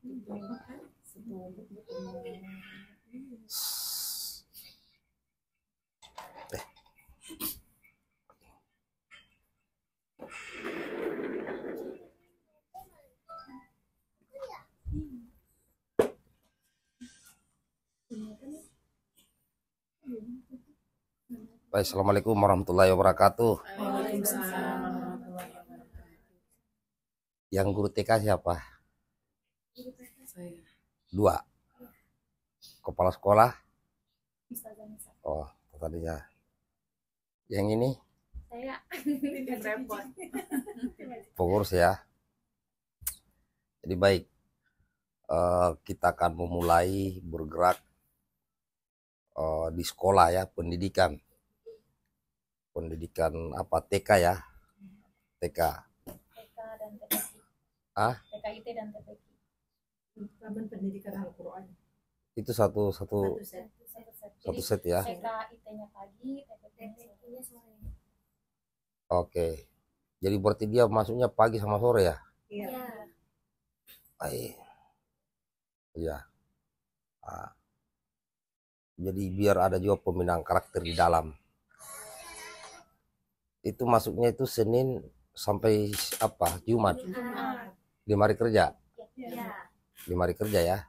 Baik, assalamualaikum warahmatullahi wabarakatuh. Waalaikumsalam warahmatullahi wabarakatuh. Yang guru TK siapa? Saya. Dua. Kepala sekolah? Oh, Tadinya. Yang ini? Saya. Yang repot. Pengurus ya. Jadi baik, kita akan memulai bergerak di sekolah ya, pendidikan apa, TK ya, TK. TK dan TPQ. TKIT dan TPQ. Taman Pendidikan Al-Quran. Itu satu set ya. TKIT-nya pagi, TPQ-nya sore. Oke. Jadi berarti dia masuknya pagi sama sore ya? Iya. Baik. Iya. Jadi biar ada juga pembinaan karakter di dalam. Itu masuknya itu Senin sampai apa? Jumat. 5 hari kerja. Iya. 5 hari kerja ya.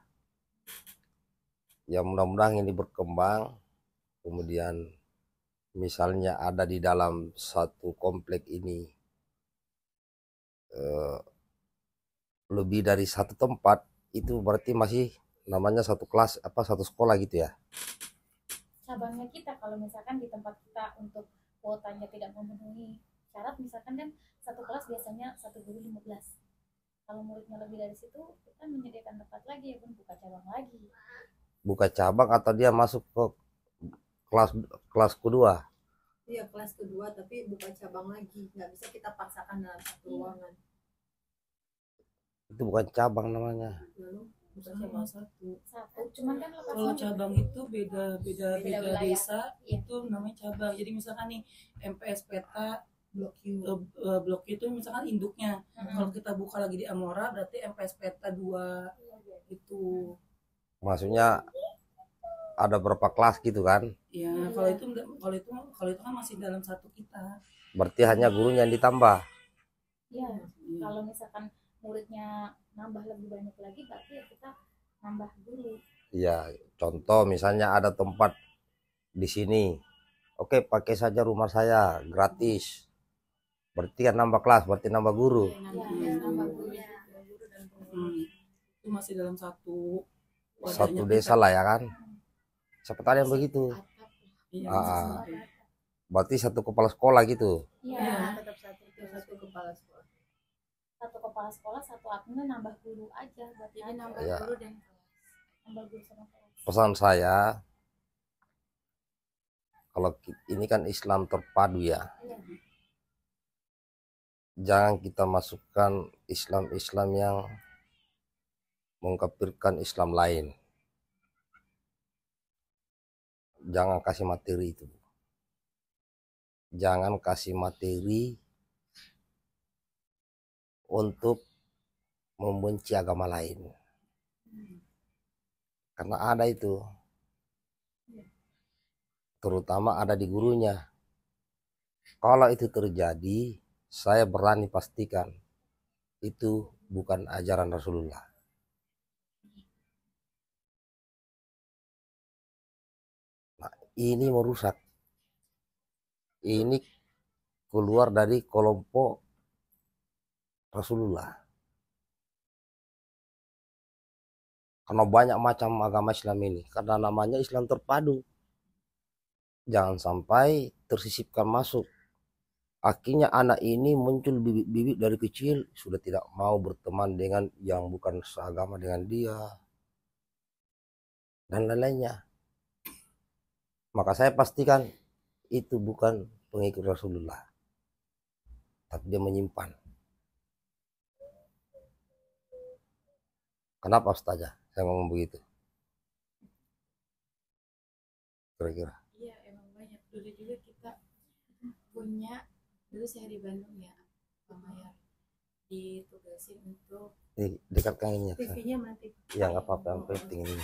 Ya mudah-mudahan ini berkembang. Kemudian misalnya ada di dalam satu komplek ini lebih dari satu tempat, itu berarti masih namanya satu kelas apa satu sekolah gitu ya. Cabangnya kita kalau misalkan di tempat kita untuk kuotanya tidak memenuhi syarat, misalkan kan satu kelas biasanya satu guru 15. Kalau muridnya lebih dari situ, kita menyediakan tempat lagi ya, pun buka cabang lagi. Buka cabang atau dia masuk ke kelas kedua? Iya, kelas kedua tapi buka cabang lagi, nggak bisa kita paksakan dalam satu ruangan. Itu bukan cabang namanya. Bukan cabang satu. Cuman kan kalau cabang itu beda desa, itu namanya cabang. Jadi misalkan nih MPS Peta blok itu misalkan induknya. Kalau kita buka lagi di Amora berarti MPS Peta 2 itu. Maksudnya ada berapa kelas gitu kan? Ya, kalau itu kan masih dalam satu kita. Berarti hanya gurunya yang ditambah. Iya. Kalau misalkan muridnya nambah lebih banyak lagi, berarti ya kita nambah guru. Iya, contoh misalnya ada tempat di sini. Oke, pakai saja rumah saya gratis. Berarti kan nambah kelas, berarti nambah guru. Iya, nambah guru. Itu masih dalam satu desa lah ya kan. Seperti yang begitu. Iya, berarti satu kepala sekolah gitu. Iya, Tetap satu kepala sekolah. Satu kepala sekolah, satu admin, nambah guru aja. Berarti nambah Ya. guru dan kelas. Nambah guru sama kelas. Pesan saya, kalau ini kan Islam terpadu ya. Iya. Jangan kita masukkan Islam yang mengkafirkan Islam lain. Jangan kasih materi itu. Jangan kasih materi untuk membenci agama lain. Karena ada itu. Terutama ada di gurunya. Kalau itu terjadi, saya berani pastikan itu bukan ajaran Rasulullah. Nah, ini merusak. Ini keluar dari kelompok Rasulullah. Karena banyak macam agama Islam ini. Karena namanya Islam terpadu. Jangan sampai tersisipkan masuk. Akhirnya anak ini muncul bibit-bibit dari kecil. Sudah tidak mau berteman dengan yang bukan seagama dengan dia. Dan lain-lainnya. Maka saya pastikan itu bukan pengikut Rasulullah. Tapi dia menyimpan. Kenapa Ustazah saya ngomong begitu? Kira-kira. Iya, emang banyak. Dulu juga kita punya, dulu saya di Bandung ya, Pak Mayor. ditugasin untuk Dekatkan ini ya. TV-nya mati. Ya nggak apa-apa, yang penting ini.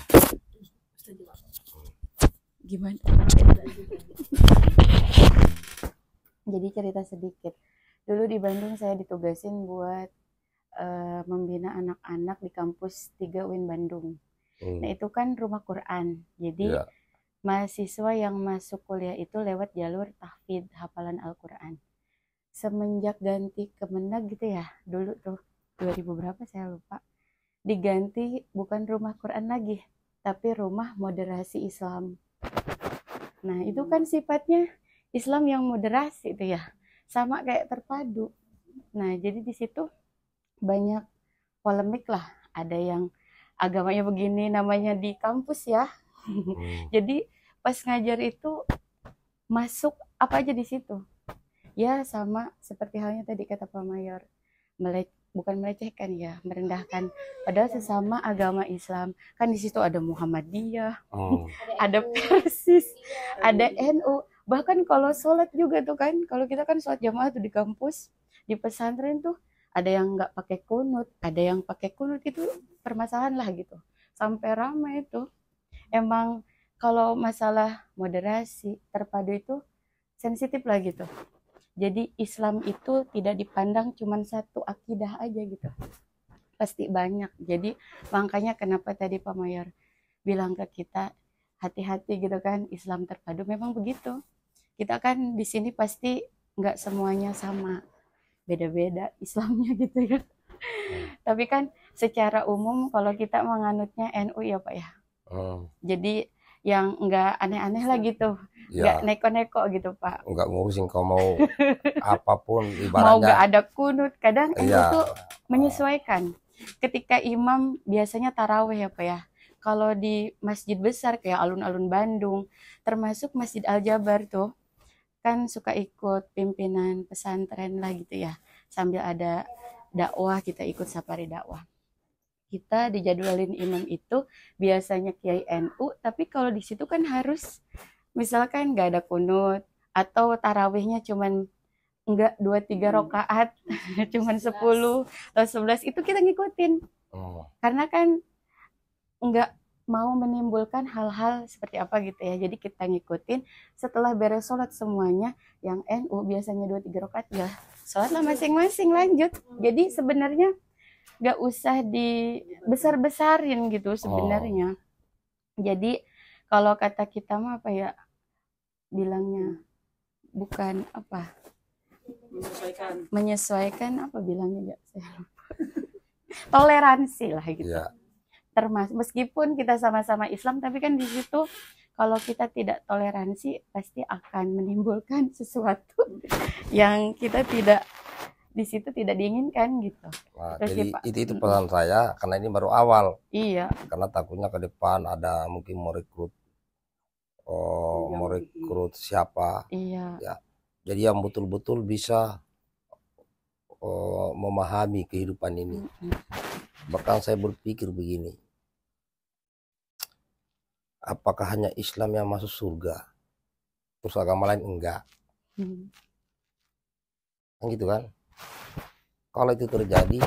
Gimana? Jadi cerita sedikit. Dulu di Bandung saya ditugasin buat membina anak-anak di kampus 3 UIN Bandung. Nah itu kan rumah Quran. Jadi Ya. mahasiswa yang masuk kuliah itu lewat jalur tahfidz hafalan Al-Quran. Semenjak ganti Kemenag gitu ya, dulu tuh 2000 berapa saya lupa, diganti bukan rumah Quran lagi, tapi rumah moderasi Islam. Nah itu kan sifatnya Islam yang moderasi itu ya, sama kayak terpadu. Nah jadi di situ banyak polemik lah, ada yang agamanya begini namanya di kampus ya. Jadi pas ngajar itu masuk apa aja di situ. Ya sama seperti halnya tadi kata Pak Mayor, bukan melecehkan ya, merendahkan. Padahal sesama agama Islam kan di situ ada Muhammadiyah, ada Persis, ada NU. Bahkan kalau sholat juga tuh kan, kalau kita kan sholat jamaah tuh di kampus, di pesantren tuh ada yang nggak pakai kunut, ada yang pakai kunut, itu permasalahan lah gitu. Sampai ramai itu. Emang kalau masalah moderasi terpadu itu sensitif lah gitu. Jadi Islam itu tidak dipandang cuma satu akidah aja gitu. Pasti banyak. Jadi makanya kenapa tadi Pak Mayor bilang ke kita hati-hati gitu kan, Islam terpadu memang begitu. Kita kan di sini pasti nggak semuanya sama, beda-beda Islamnya gitu ya. Tapi kan secara umum kalau kita menganutnya NU ya Pak ya. Jadi yang nggak aneh-aneh lah gitu, nggak neko-neko gitu Pak. Nggak ngurusin kau mau apapun ibaratnya. Mau nggak ada kunut, kadang NU tuh menyesuaikan. Ketika imam biasanya taraweh ya Pak ya. Kalau di masjid besar kayak alun-alun Bandung, termasuk Masjid Al-Jabar tuh, kan suka ikut pimpinan pesantren lah gitu ya. Sambil ada dakwah, kita ikut safari dakwah. Kita dijadwalin imam itu biasanya Kiai NU, tapi kalau di situ kan harus misalkan nggak ada kunut atau tarawihnya cuman enggak 2-3 rakaat, cuman 10 atau 11, itu kita ngikutin. Karena kan nggak mau menimbulkan hal-hal seperti apa gitu ya. Jadi kita ngikutin, setelah beres sholat semuanya, yang NU biasanya 2-3 rakaat ya sholatlah masing-masing lanjut. Jadi sebenarnya nggak usah dibesar-besarin gitu sebenarnya. Jadi kalau kata kita mah apa ya bilangnya, bukan apa, menyesuaikan apa bilangnya ya, saya lupa. Toleransi lah gitu. Termasuk meskipun kita sama-sama Islam, tapi kan di situ kalau kita tidak toleransi pasti akan menimbulkan sesuatu yang kita tidak di situ tidak diinginkan gitu. Nah, jadi itu pesan saya, karena ini baru awal. Iya. Karena takutnya ke depan ada mungkin mau rekrut siapa. Iya. Ya. Jadi yang betul-betul bisa memahami kehidupan ini. Bahkan saya berpikir begini, apakah hanya Islam yang masuk surga, terus agama lain enggak? Kan gitu kan? Kalau itu terjadi,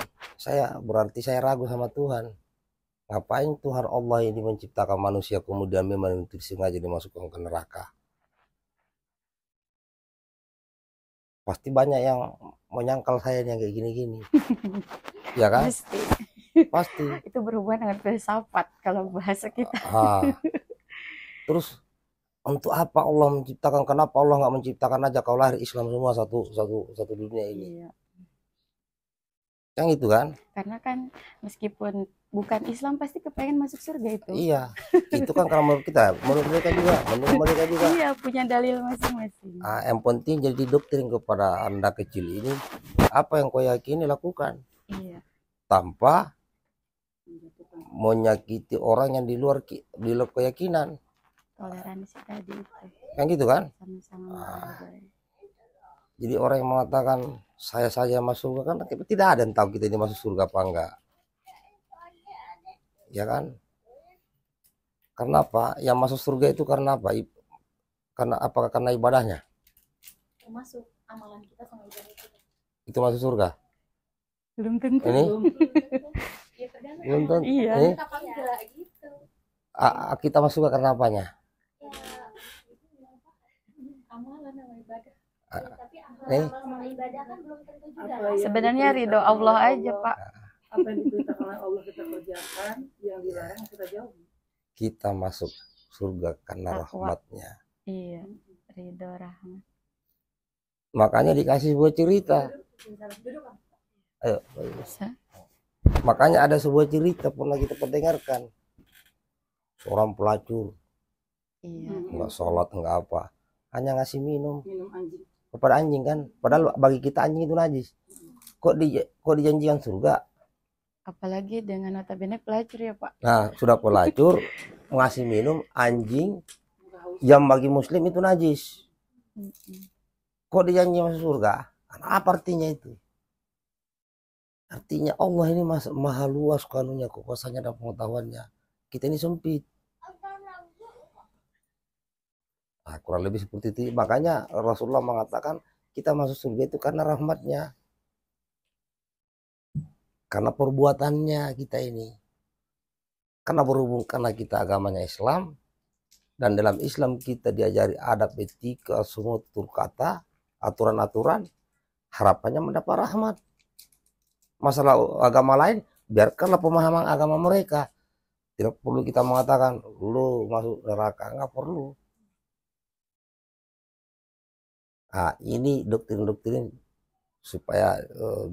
berarti saya ragu sama Tuhan. Ngapain Tuhan Allah ini menciptakan manusia kemudian memang sengaja dimasukkan ke neraka? Pasti banyak yang menyangkal saya yang kayak gini-gini. Ya kan? Pasti. Itu berhubungan dengan filsafat kalau bahasa kita. Terus untuk apa Allah menciptakan? Kenapa Allah nggak menciptakan aja kau lahir Islam semua satu dunia ini? Iya. Yang itu kan? Karena kan meskipun bukan Islam pasti kepengen masuk surga itu. Iya. Itu kan kalau menurut kita, menurut mereka juga. Iya, punya dalil masing-masing. Yang penting jadi doktrin kepada Anda kecil ini, apa yang kau yakini lakukan. Iya. Tanpa menyakiti orang yang di luar keyakinan. Toleransi tadi itu. Kan gitu kan? Sama-sama. Jadi orang yang mengatakan saya saja masuk surga, kan tidak ada yang tahu kita ini masuk surga apa enggak. Ya kan? Karena apa? Yang masuk surga itu karena apa? Apakah karena ibadahnya? Termasuk amalan kita sama ibadah kita. Itu masuk surga. Belum tentu. Ini Ya tergantung belum tentu. Iya. Ini apa enggak gitu. kita masuk ke karena apanya? Ya amalan sama ibadah. Ah, Ya, tapi nih. amal sama ibadah kan belum tentu juga. Apa yang Sebenarnya ridho diperintahkan Allah oleh aja, Allah, Pak. apa yang diperintahkan oleh Allah kita kerjakan, yang dilarang kita jauhi. Kita masuk surga karena Takwa. rahmatnya. Iya, ridho rahmat. Makanya dikasih sebuah cerita. Ayo. Bisa. Makanya ada sebuah cerita pernah kita pendengarkan. Seorang pelacur, Iya. nggak sholat, nggak apa, hanya ngasih minum Minum anjing. kepada anjing kan. Padahal bagi kita anjing itu najis. Kok dijanjikan surga? Apalagi dengan notabene pelacur ya, Pak. Nah, sudah pelacur ngasih minum anjing yang bagi muslim itu najis. Kok dijanjikan masuk surga? Apa artinya itu? Artinya Allah ini maha luas karunia, kekuasaannya dan pengetahuannya. Kita ini sempit. Nah, kurang lebih seperti itu. Makanya Rasulullah mengatakan kita masuk surga itu karena rahmatnya. Karena perbuatannya kita ini. Karena berhubung karena kita agamanya Islam. Dan dalam Islam kita diajari adab, etika, semua tutur kata, aturan-aturan. Harapannya mendapat rahmat. Masalah agama lain, biarkanlah pemahaman agama mereka. Tidak perlu kita mengatakan, lu masuk neraka. Nggak perlu. Nah, ini doktrin-doktrin supaya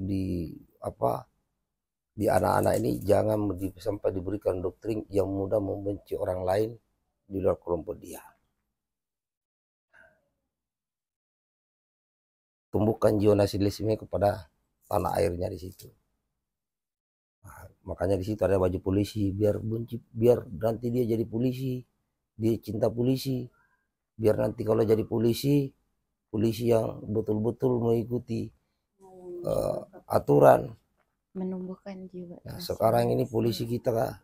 di anak-anak ini jangan sampai diberikan doktrin yang mudah membenci orang lain di luar kelompok dia. Tumbuhkan jiwa nasionalisme kepada tanah airnya di situ. Nah, makanya di situ ada baju polisi biar benci, biar nanti dia jadi polisi, dia cinta polisi, biar nanti kalau jadi polisi yang betul-betul mengikuti aturan. Menumbuhkan jiwa. Nah, sekarang ini polisi kita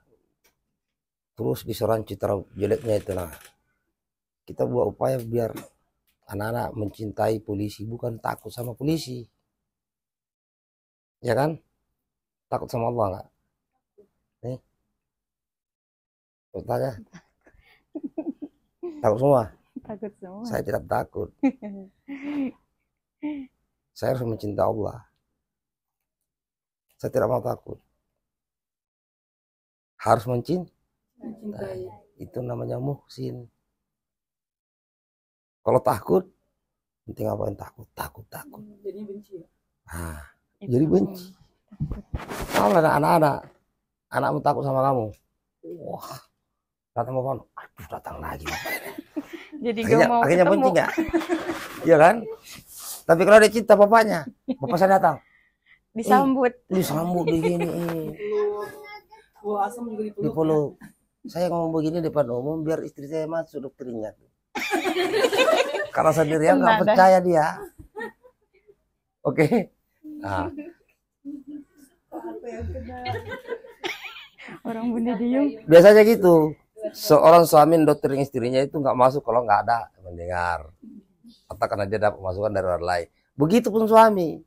terus diserang citra jeleknya itu. Nah, kita buat upaya biar anak-anak mencintai polisi, bukan takut sama polisi. Ya kan? Takut sama Allah nggak? Nih. Bertanya. Takut semua? Takut semua. Saya tidak takut. Saya harus mencintai Allah. Saya tidak mau takut. Harus mencintai. Itu namanya muhsin. Kalau takut, penting ngapain takut? Takut. Jadi benci ya. Nah, Itu jadi benci. Kalau ada anak-anak, anakmu takut sama kamu. Wah, datang bapak, aduh datang lagi. Jadi gak mau Akhirnya ketemu. benci nggak? Iya kan? Tapi kalau dia cinta bapaknya, bapak saya datang, Disambut. disambut begini, Wah, asam juga dipeluk. dipeluk. Saya ngomong begini depan umum biar istri saya masuk doktrinnya. Karena sendirian nggak Kena dah. percaya dia. Oke. Nah, Apa yang kena? Orang bunda diem. biasanya gitu. Seorang suami doktrin istrinya itu nggak masuk kalau nggak ada mendengar. Atau karena dia dapat masukan dari orang lain. Begitupun suami.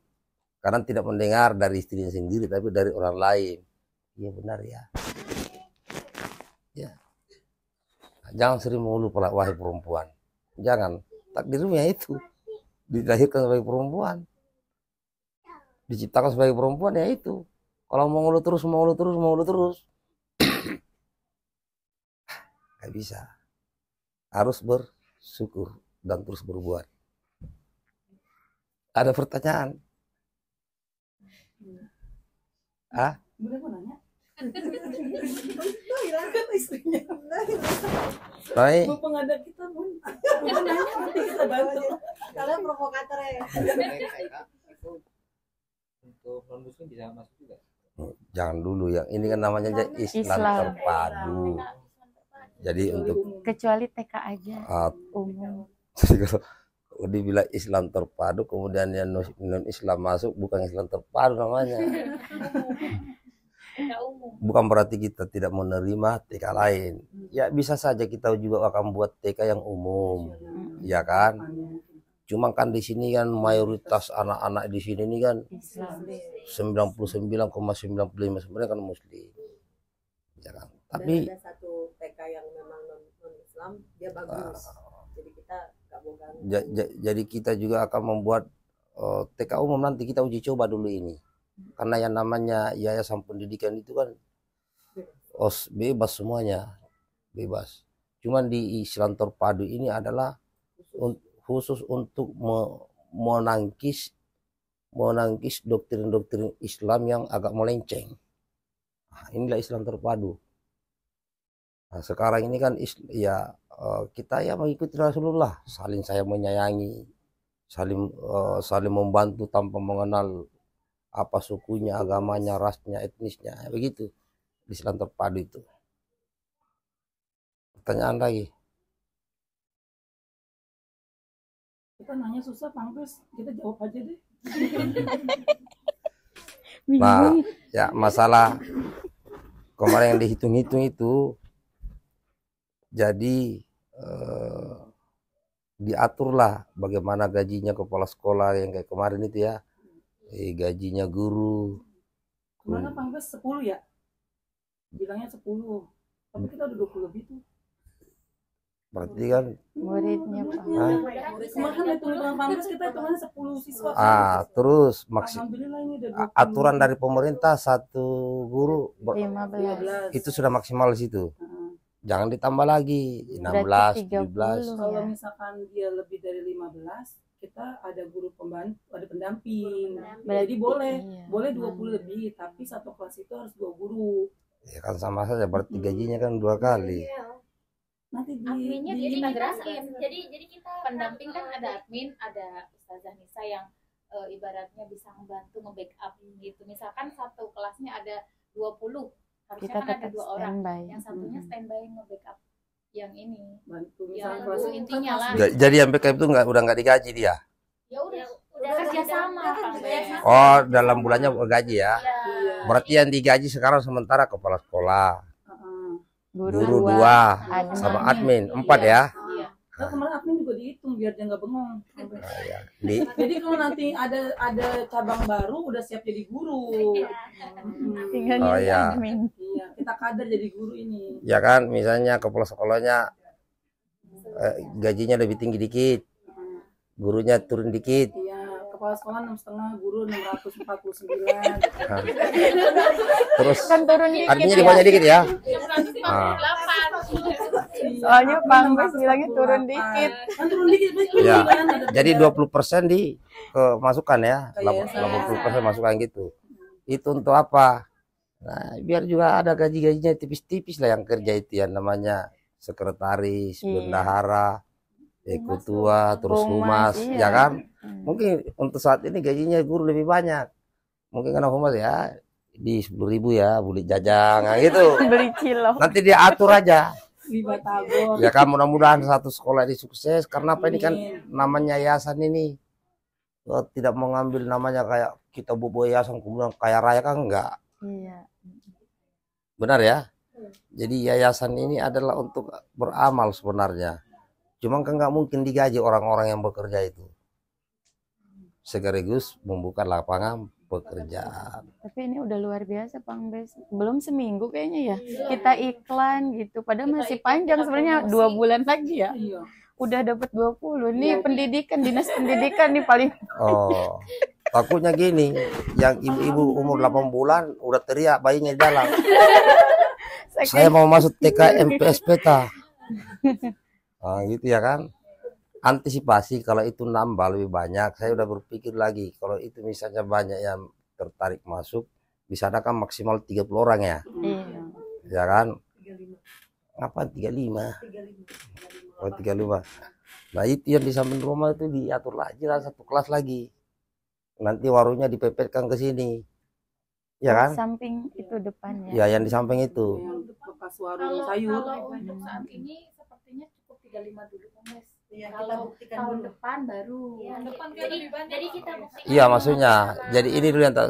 Karena tidak mendengar dari istrinya sendiri, tapi dari orang lain. Iya benar ya. Ya. Jangan sering mengeluh wahai perempuan. Jangan. Takdirmu ya itu. Dilahirkan sebagai perempuan. Diciptakan sebagai perempuan ya itu. Kalau mau ngeluh terus. Gak bisa. Harus bersyukur dan terus berbuat. Ada pertanyaan? Ah? Boleh mau nanya? Tuh hilang Kan istrinya. Baik. Mumpung ada kita, Bun. Mau nanya nanti kita bantu. kalian provokator ya. Itu untuk non muslim bisa masuk juga. Jangan dulu yang ini kan namanya aja Islam Islam. terpadu. Jadi untuk Kecuali TK aja. Umum. kalau dibilang Islam terpadu kemudian yang non Islam masuk, bukan Islam terpadu namanya. Tidak umum. Bukan berarti kita tidak menerima TK lain. Ya bisa saja kita juga akan buat TK yang umum, ya kan? Cuma kan di sini kan mayoritas anak-anak di sini ini kan Islam. 99,95 sebenarnya kan muslim. Ya kan? Tapi dan ada satu TK yang memang non Islam, dia bagus. Jadi kita nggak mau ganggu. jadi kita juga akan membuat TK umum nanti kita uji coba dulu ini. Karena yang namanya yayasan pendidikan itu kan bebas semuanya, bebas. Cuman di Islam Terpadu ini adalah khusus untuk menangkis doktrin-doktrin Islam yang agak melenceng. Nah, inilah Islam Terpadu. Nah, sekarang ini kan kita ya mengikuti Rasulullah, saling saya menyayangi, saling membantu tanpa mengenal apa sukunya, agamanya, rasnya, etnisnya, begitu. Islam Terpadu itu. Pertanyaan lagi. Kita nanya susah, Pangkes, kita jawab aja deh. Nah, ya masalah kemarin yang dihitung-hitung itu, jadi diaturlah bagaimana gajinya kepala sekolah yang kayak kemarin itu ya, gajinya guru. Kemana Pangkes 10 ya? Bilangnya 10, tapi kita udah 20 lebih tuh. Berarti kan Muridnya Pak. Kemarin kan hitung-hitungan Pangkes kita hitungannya 10 siswa. terus Alhamdulillah ini udah 20. aturan dari pemerintah satu guru 15. itu sudah maksimal di situ. Jangan ditambah lagi 16, 17. Kalau misalkan dia lebih dari 15, kita ada guru pembantu, ada pendamping. Jadi boleh 20 lebih, tapi satu kelas itu harus 2 guru. Ya kan sama saja, berarti gajinya kan 2 kali. Nanti adminnya jadi integrasiin. Jadi kita pendamping kan ada admin, ada Ustazah Nisa yang ibaratnya bisa membantu nge-backup gitu. Misalkan satu kelasnya ada 20, harusnya Kita kan ada tetap 2 orang. standby. Yang satunya standby nge-backup yang ini. Bantu Ya, misalnya bantu intinya lah. Jadi yang BKM itu udah nggak digaji dia. Ya udah kerja sama Kang Bes. Oh, dalam bulannya gaji ya. Iya. Berarti yang digaji sekarang sementara kepala sekolah, guru Guru 2, admin. sama admin 4 ya. Iya. Nah, kemarin admin juga dihitung biar dia nggak bengong. Nah, ya. Jadi kalau nanti ada cabang baru udah siap jadi guru. Tinggal Oh, nyari iya. admin. Iya, kita kader jadi guru ini. Ya kan, misalnya kepala sekolahnya gajinya lebih tinggi dikit, gurunya turun dikit. Iya, kepala sekolah 6,5, guru 649. Nah. Terus Kan turun dikit adminnya ya. dibanyak dikit ya. 158. Soalnya Bang Bes bilangnya turun dikit. Kan turun dikit, Ya. kan ada Jadi beda. 20% di masukan ya, Oh, iya, 80% masukan gitu. Itu untuk apa? Nah, biar juga ada gaji-gajinya tipis-tipis lah yang kerja itu, yang namanya sekretaris, Iya. bendahara, ketua, terus Humas, humas, iya. ya kan? Mungkin untuk saat ini gajinya guru lebih banyak. Mungkin karena humas ya di 10.000 ya, beli jajang nah gitu. Beli cilok. Nanti dia atur aja. Di Batagor. Ya kan, mudah-mudahan satu sekolah ini sukses, karena apa ini kan namanya yayasan ini tidak mengambil namanya kayak kita bobo yayasan kemudian kaya raya, kan enggak. Iya. Benar ya? Jadi yayasan ini adalah untuk beramal sebenarnya. Cuma kan nggak mungkin digaji orang-orang yang bekerja itu. Sekaligus membuka lapangan pekerjaan. Tapi ini udah luar biasa Bang Bes. Belum seminggu kayaknya ya. Kita iklan gitu. Padahal masih panjang sebenarnya 2 bulan lagi ya. Iya. Udah dapat 20. Nih pendidikan, dinas pendidikan nih paling. Oh, takutnya gini, yang ibu-ibu umur 8 bulan udah teriak bayinya di dalam. Saya mau masuk TK MPS Peta. Nah, gitu ya kan. Antisipasi kalau itu nambah lebih banyak, saya udah berpikir lagi kalau itu misalnya banyak yang tertarik masuk, bisa ada kan maksimal 30 orang ya. Iya. Ya kan? Apa 35? Oh, 35. Nah, itu yang di samping rumah itu diatur lagi lah, satu kelas lagi. Nanti warungnya dipepetkan ke sini. Ya kan? Samping itu depannya. Ya, yang di samping itu. Yang bekas warung Kalau sayur. kalau untuk saat ini sepertinya cukup 35 dulu Kang Bes. Iya, kita Kalau buktikan tahun dulu. depan baru. Tahun depan kan jadi, lebih banyak. jadi kita buktikan. Iya dulu. maksudnya. Jadi ini dulu yang Iya.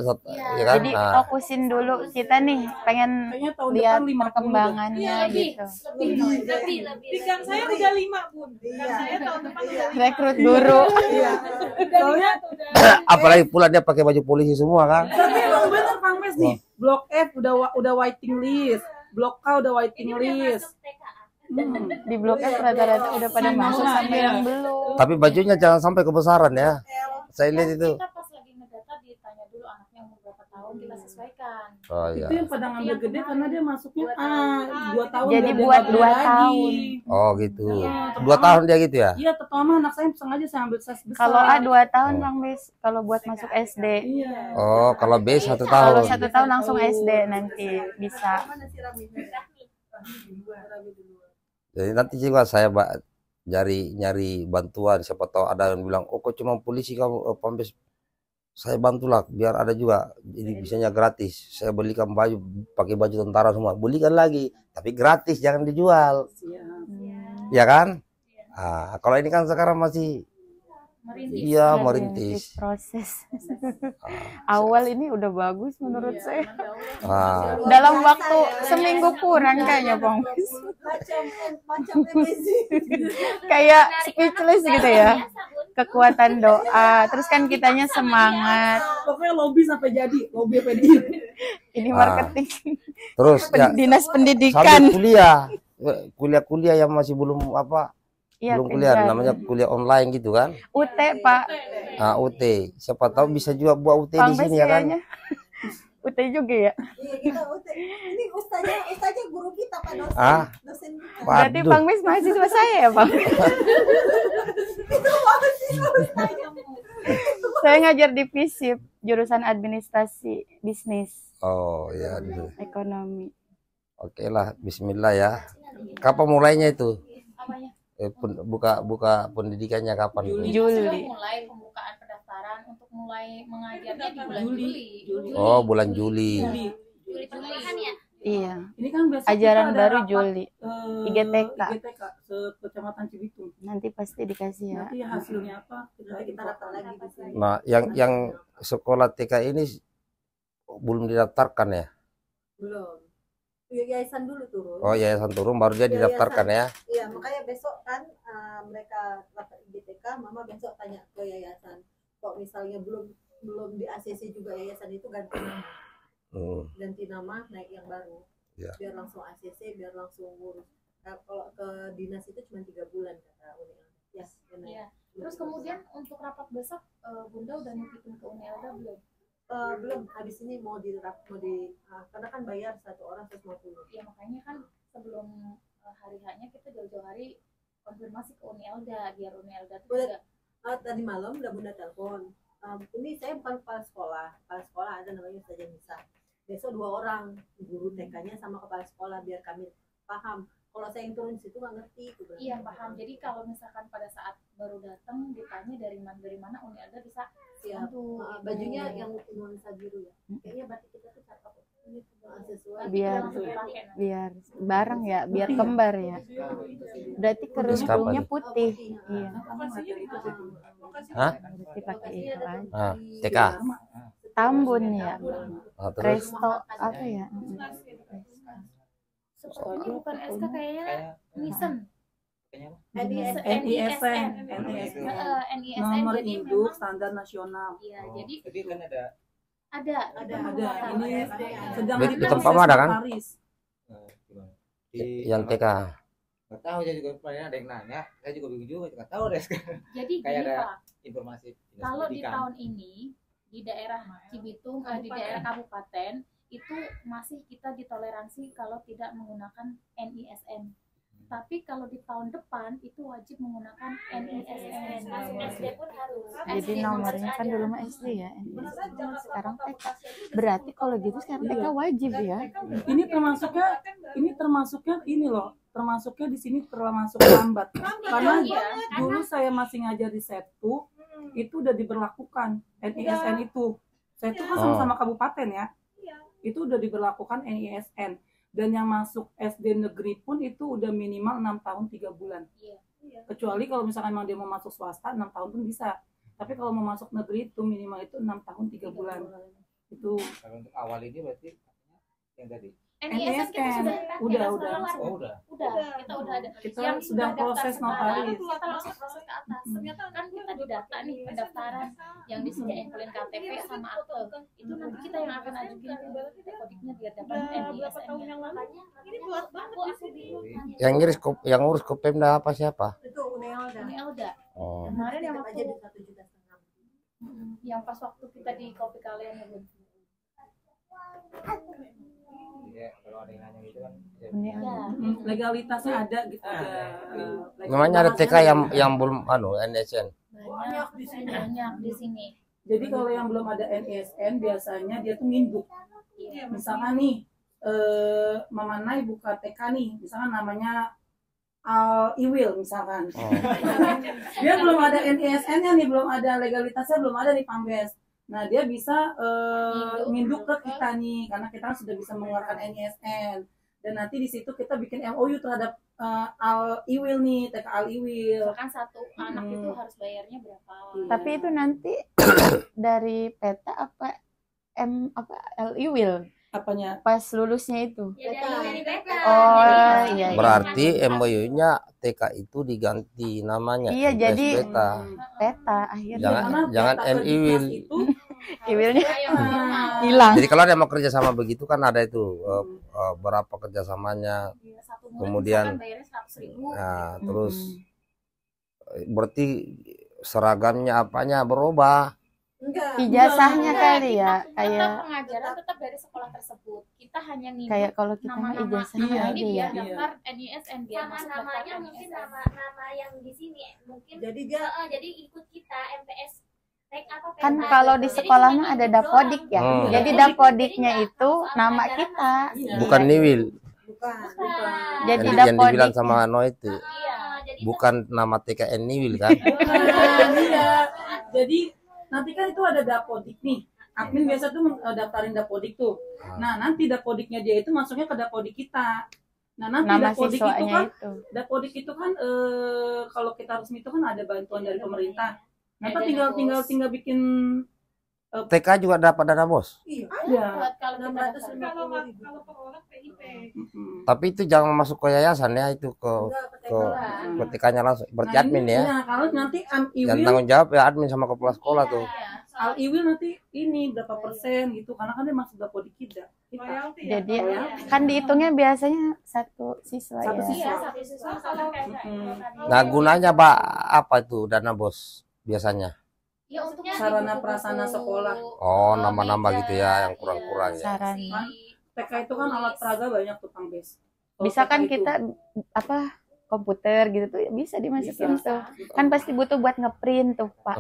ya kan? Jadi Nah, fokusin dulu kita nih pengen Kayaknya tahun lihat depan 50 perkembangannya Iya, lebih. gitu. Lebih. Pikiran saya udah 5 Bun. Pikiran Iya. saya tahun depan udah 5. Rekrut guru. Iya. Udah Soalnya 5 tuh udah. apalagi pula dia pakai baju polisi semua kan? tapi emang bener Kang Mes nih. Blok F udah waiting list. Blok K udah waiting list. Di Blok F rata-rata udah pada masuk sampai yang belum. Tapi bajunya jangan sampai kebesaran ya. Saya lihat itu. Kita pas lagi ngedata ditanya dulu anaknya umur berapa tahun, kita sesuaikan. Oh iya. Itu yang pada ngambil gede karena dia masuknya 2 tahun. Jadi dia buat nggak boleh 2 lagi. tahun. Oh gitu. 2 tahun dia gitu ya? Iya, pertama anak saya sengaja saya ambil size besar. Kalau A 2 tahun Oh. Bang Bis, kalau buat masuk SD. Iya. Oh kalau B 1 Kalau tahun. 1 tahun langsung SD nanti bisa. Mana si Rami? Jadi nanti juga saya nyari bantuan. Siapa tahu ada yang bilang, oh kok cuma polisi kamu Pambes. Saya bantulah biar ada juga. Jadi bisanya gratis. Saya belikan baju, pakai baju tentara semua. Belikan lagi, tapi gratis, jangan dijual. Ya kan? Ah, kalau ini kan sekarang masih Merintis. iya Merintis merintis. proses. Ah, Awal ini udah bagus menurut saya. ah, Dalam waktu seminggu kurang kayaknya Bang Bis. Macam amazing. Kayak speechless gitu ya. Kekuatan doa, terus kan kitanya semangat. Pokoknya lobby sampai jadi, lobby PDIP. Ini Ah. marketing terus ya dinas sambil pendidikan. kuliah yang masih belum apa Iya, belum kuliah kejar. namanya kuliah online gitu kan. UT Pak. Nah, UT. Siapa tahu bisa juga buat UT Bang di Bes sini ya kan. kayaknya. UT juga ya. Iya, kita ini ustaznya guru kita Pak dosen. Ah. Dosen kita. Berarti Waduh. Bang Bes mahasiswa saya ya Bang. Saya ngajar di FISIP, jurusan administrasi bisnis Oh ya, aduh. ekonomi. Oke lah, Bismillah ya. Kapan mulainya itu? Apanya? Buka pendidikannya kapan? Juli. Kita sudah Juli. mulai pembukaan pendaftaran untuk mulai mengajarnya di bulan Juli. Juli. Oh, bulan Juli. Juli. Juli-Julian ya. Iya. Ini kan besok Ajaran kita ada baru rapat, Juli. IGTK IGTK. Kecamatan Cibitung. Nanti pasti dikasih ya. Nanti hasilnya apa? Kita rapat lagi di sini. Nah, yang sekolah TK ini belum didaftarkan ya? Belum. Yayasan dulu turun. Oh, Yayasan Turun baru dia didaftarkan ya. Iya, makanya besok kan mereka rapat IGTK, Mama besok tanya ke yayasan. Kok misalnya belum di ACC juga yayasan itu ganti nama. Ganti nama, naik yang baru. Ya. Biar langsung ACC, biar langsung ngurus. Nah, kalau ke dinas itu cuma 3 bulan kata Uni. Ya, benar. Iya. Terus kemudian untuk rapat besok Bunda udah nitipin ke Uni Elda belum? Belum, habis ini mau karena kan bayar 1 orang 150. Ya makanya kan sebelum hari H-nya kita jauh-jauh hari konfirmasi ke Uni Elda biar Uni Elda tuh Udah. juga. Tadi malam udah Bunda telepon. Ini saya bukan kepala sekolah ada namanya Ustazah Nisa. Besok 2 orang, guru TK-nya sama kepala sekolah biar kami paham. Kalau saya yang turun di situ nggak ngerti gitu. Iya paham. Jadi kalau misalkan pada saat baru datang ditanya dari mana Uni Elda bisa Siap. bantu. Bajunya yang nuansa biru ya. Kayaknya batik kita tuh cakep. Ini sesuai. Biar langsung dipakai nanti. biar bareng ya, biar kembar ya. Berarti kerudungnya putih. Iya. Hah? Berarti pakai itu aja. Nah, TK. Tambun ya. Nah, terus Resto apa ya? Sepertinya bukan SK kayaknya Kayak Nisen. kayaknya NISN. NISN Nomor jadi induk memang standar nasional. iya Oh, jadi tapi kan ada ada Ada. pembuatan. Ini sedang Di diproses tempat mana kan? Paris. gimana? yang TK. Nggak tahu, saya juga kemarin ada yang nanya, saya juga bingung juga nggak tahu deh sekarang. Jadi Kayak gini ada Pak, informasi dinas kalau di pendidikan. tahun ini di daerah Cibitung di daerah kabupaten itu masih kita ditoleransi kalau tidak menggunakan NISN. Tapi kalau di tahun depan itu wajib menggunakan NISN. SD pun harus. Jadi nomornya kan dulu mah SD ya, sekarang TK. Berarti kalau gitu sekarang TK wajib ya. Ini termasuknya ini loh. Termasuknya di sini termasuk lambat. Karena dulu saya masih ngajar di Setu, itu udah diberlakukan NISN itu. Setu kan sama-sama kabupaten ya. Itu udah diberlakukan NISN. Dan yang masuk SD negeri pun itu udah minimal 6 tahun 3 bulan. Iya. Kecuali kalau misalkan memang dia mau masuk swasta 6 tahun pun bisa. Tapi kalau mau masuk negeri itu minimal itu 6 tahun 3 bulan. Itu Kalau untuk awal ini berarti yang tadi. NISN kita sudah udah. Oh udah. Udah, kita udah ada. Kita Yang sudah daftar proses sekarang, notaris. kita langsung proses ke atas. Ternyata kan kita di data nih pendaftaran yang disediain oleh KTP sama akte. Itu nanti kita yang akan ajukan kodiknya biar dapat NISN-nya. Ini berat banget di sini. Yang ngurus Kopemda apa siapa? Itu Uneolda. Ini udah. Oh. Kemarin yang Tetap aja waktu di 1,5 juta. yang pas waktu kita di kopi kalian ya, Bun. Ya kalau ada yang nanya gitu kan. Ini Ya. legalitasnya ada gitu ada. Namanya ada TK yang belum NSN. Banyak di sini. Banyak di sini. Jadi kalau yang belum ada NISN biasanya dia tuh nginduk. Misalkan nih Mama Nai buka TK nih, misalkan namanya Iwil misalkan. Oh. Dia belum ada NISN-nya nih, belum ada legalitasnya, belum ada nih Pambes. Nah, dia bisa nginduk ke kita nih karena kita kan sudah bisa mengeluarkan NISN. Dan nanti di situ kita bikin MOU terhadap Iwil nih, TK Iwil. Misalkan satu anak itu harus bayarnya berapa? Tapi itu nanti dari peta apa LIWIL Apanya? pas lulusnya itu. Ya, dari peta. Oh iya. Berarti MOU-nya TK itu diganti namanya. Iya, MPS jadi Peta. Peta akhirnya. Jangan Karena data NIWIL. kertas itu Iwilnya ah, hilang. Jadi kalau ada mau kerja sama begitu kan ada itu berapa kerjasamanya. Satu bulan Kemudian, misalkan bayarnya 100.000. Nah, terus berarti seragamnya apanya berubah. Enggak. Ijazahnya kali ya, Tetap kayak pengajaran tetap dari sekolah tersebut. Kita hanya nginduk kayak kalau kita mah nama-nama ijazahnya nama ada ini ya. biar daftar NISN biar Sama masuk namanya daftar mungkin NISN. nama yang di sini mungkin Jadi dia jadi ikut kita MPS Kan kalau di sekolahnya ada dapodik ya. Hmm. Jadi dapodiknya itu nama kita. Bukan Niwil. bukan. Jadi Yang dibilang dapodik. sama No itu. Iya, jadi Bukan nama TKN Niwil kan? iya. Jadi nanti kan itu ada dapodik nih. Admin biasa tuh daftarin dapodik tuh. Nah, nanti dapodiknya dia itu masuknya ke dapodik kita. Nah, nanti Nama dapodik itu siswanya kan itu. dapodik itu kan kalau kita resmi itu kan ada bantuan dari pemerintah. Nanti Ada tinggal bikin TK juga dapat dana bos. Iya. ada. Buat kalau kita daftar. 650.000. Kalau per orang PIP. Tapi itu jangan masuk ke yayasan ya, itu ke Enggak, ke TK-nya langsung. Berarti admin ya. Nah, kalau nanti Yang Iwil tanggung jawab ya admin sama kepala sekolah tuh. Iya. Iwil nanti ini berapa persen gitu karena kan dia masuk dapodik kita. Royalti ya. Jadi Iya. kan dihitungnya biasanya satu siswa Satu ya. siswa. Iya, satu siswa kalau kayak Nah gunanya Pak apa itu dana bos biasanya? ya untuk Sarana prasarana sekolah. Oh nama-nama gitu ya yang kurang-kurang ya. Sarana. TK itu kan alat peraga banyak tuh Kang Bes. Kalau Bisa TK kan itu, kita apa komputer gitu tuh bisa dimasukin tuh. Kan pasti butuh buat ngeprint tuh Pak.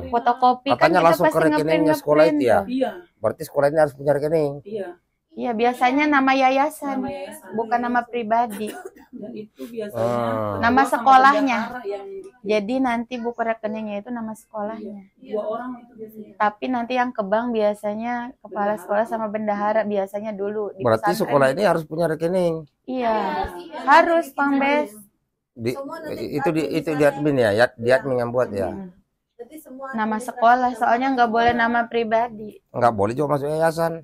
Fotokopi kan Katanya kita langsung ke pasti rekeningnya sekolah itu ya? tuh. Iya, Berarti sekolah ini harus punya rekening. iya. Iya biasanya nama yayasan, Nama yayasan. bukan nama pribadi. Dan itu biasanya Nama sama sekolahnya. bendahara yang Jadi nanti buku rekeningnya itu nama sekolahnya. dua orang itu biasanya. Tapi nanti yang ke bank biasanya kepala sekolah sama bendahara biasanya dulu di Berarti pesantren. sekolah ini harus punya rekening. Iya, harus Bang Bes. Itu di admin ya, di admin yang buat ya. Jadi semua Nama sekolah, soalnya nggak boleh nama pribadi. Nggak boleh juga masuk yayasan.